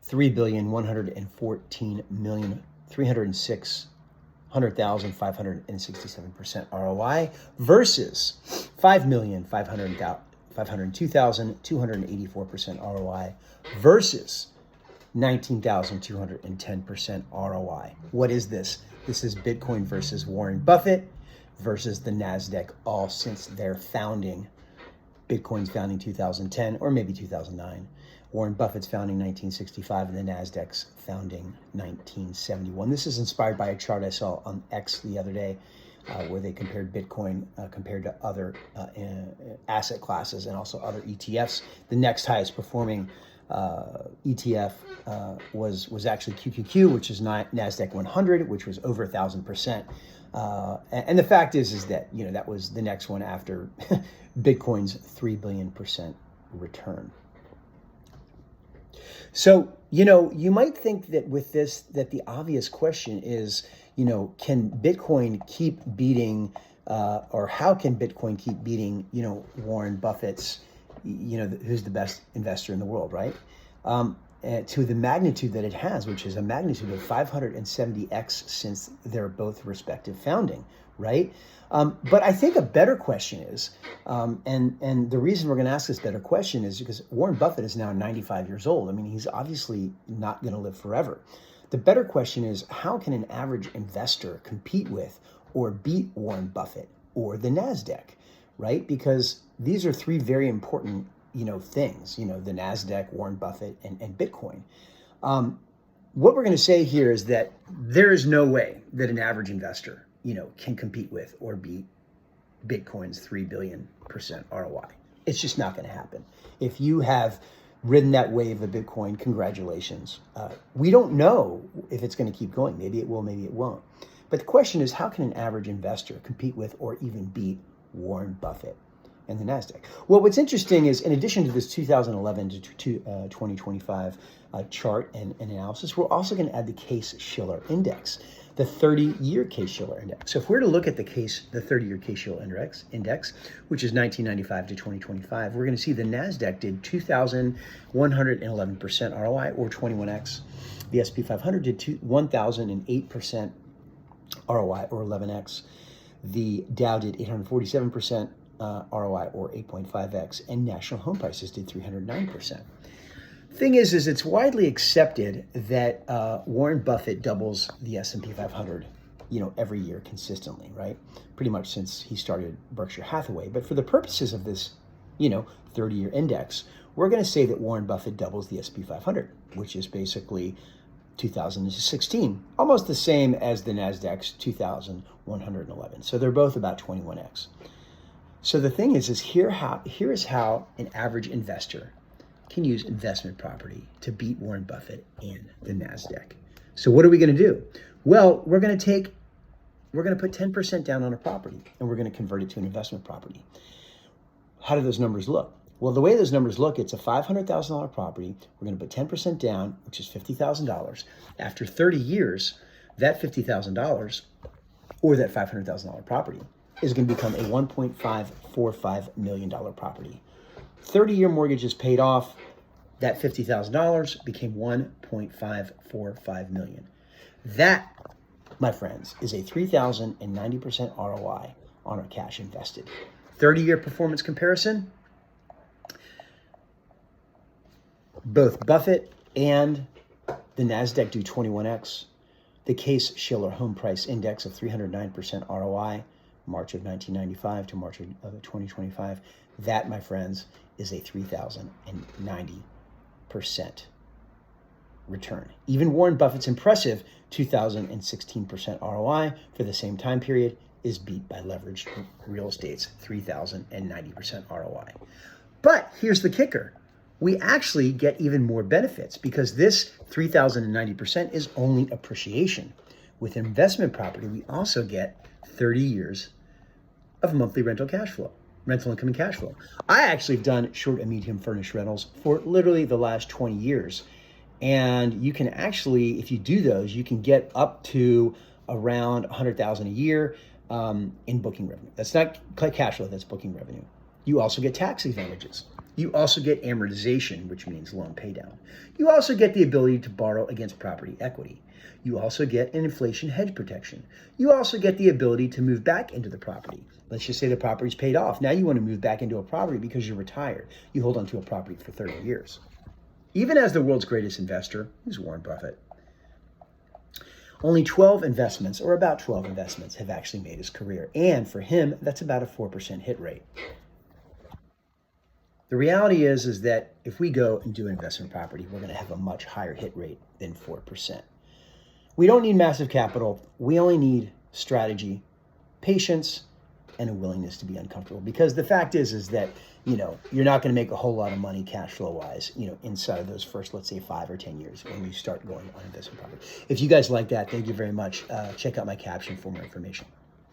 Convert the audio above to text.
3,114,306,567% ROI versus 5,502,284% ROI versus 19,210% ROI. What is this? This is Bitcoin versus Warren Buffett versus the Nasdaq, all since their founding. Bitcoin's founding 2010 or maybe 2009. Warren Buffett's founding 1965 and the Nasdaq's founding 1971. This is inspired by a chart I saw on X the other day where they compared Bitcoin compared to other asset classes and also other ETFs. The next highest performing ETF was actually QQQ, which is Nasdaq 100, which was over 1,000%. And the fact is that, you know, that was the next one after Bitcoin's 3 billion% return. So, you know, you might think that with this, that the obvious question is, you know, can Bitcoin keep beating, or how can Bitcoin keep beating, you know, Warren Buffett's, you know, who's the best investor in the world, right? To the magnitude that it has, which is a magnitude of 570x since their both respective founding, right? But I think a better question is, and the reason we're going to ask this better question is because Warren Buffett is now 95 years old. I mean, he's obviously not going to live forever. The better question is, how can an average investor compete with or beat Warren Buffett or the Nasdaq, right? Because these are three very important, you know, things, you know, the Nasdaq, Warren Buffett, and Bitcoin. What we're going to say here is that there is no way that an average investor, you know, can compete with or beat Bitcoin's 3 billion% ROI. It's just not going to happen. If you have ridden that wave of Bitcoin, congratulations. We don't know if it's going to keep going. Maybe it will, maybe it won't. But the question is, how can an average investor compete with or even beat Warren Buffett and the Nasdaq? Well, what's interesting is, in addition to this 2011 to 2025 chart and analysis, we're also going to add the Case-Shiller Index, the 30-year Case-Shiller Index. So if we're to look at the 30-year Case-Shiller Index, which is 1995 to 2025, we're going to see the Nasdaq did 2,111% ROI, or 21x. The S&P 500 did 1,008% ROI, or 11x. The Dow did 847% ROI, or 8.5x, and national home prices did 309%. Thing is it's widely accepted that Warren Buffett doubles the S&P 500, you know, every year consistently, right? Pretty much since he started Berkshire Hathaway. But for the purposes of this, you know, 30-year index, we're going to say that Warren Buffett doubles the S&P 500, which is basically 2016, almost the same as the Nasdaq's 2,111. So they're both about 21x. So the thing is here is how an average investor can use investment property to beat Warren Buffett and the Nasdaq. So what are we going to do? Well, we're going to put 10% down on a property and we're going to convert it to an investment property. How do those numbers look? Well, the way those numbers look, it's a $500,000 property. We're going to put 10% down, which is $50,000. After 30 years, that $50,000 or that $500,000 property is going to become a $1.545 million property. 30-year mortgage is paid off. That $50,000 became $1.545 million. That, my friends, is a 3,090% ROI on our cash invested. 30-year performance comparison. Both Buffett and the Nasdaq do 21x. The Case-Shiller Home Price Index of 309% ROI, March of 1995 to March of 2025. That, my friends, is a 3,090% return. Even Warren Buffett's impressive 2016% ROI for the same time period is beat by leveraged real estate's 3,090% ROI. But here's the kicker. We actually get even more benefits because this 3,090% is only appreciation. With investment property, we also get 30 years of monthly rental income and cash flow. I actually have done short and medium furnished rentals for literally the last 20 years. And you can actually, if you do those, you can get up to around $100,000 a year in booking revenue. That's not cash flow, that's booking revenue. You also get tax advantages. You also get amortization, which means loan paydown. You also get the ability to borrow against property equity. You also get an inflation hedge protection. You also get the ability to move back into the property. Let's just say the property's paid off. Now you want to move back into a property because you're retired. You hold onto a property for 30 years. Even as the world's greatest investor, who's Warren Buffett, only 12 investments, or about 12 investments, have actually made his career. And for him, that's about a 4% hit rate. The reality is that if we go and do investment property, we're going to have a much higher hit rate than 4%. We don't need massive capital. We only need strategy, patience, and a willingness to be uncomfortable. Because the fact is that, you're not going to make a whole lot of money cash flow wise, inside of those first, let's say 5 or 10 years when you start going on investment property. If you guys like that, thank you very much. Check out my caption for more information.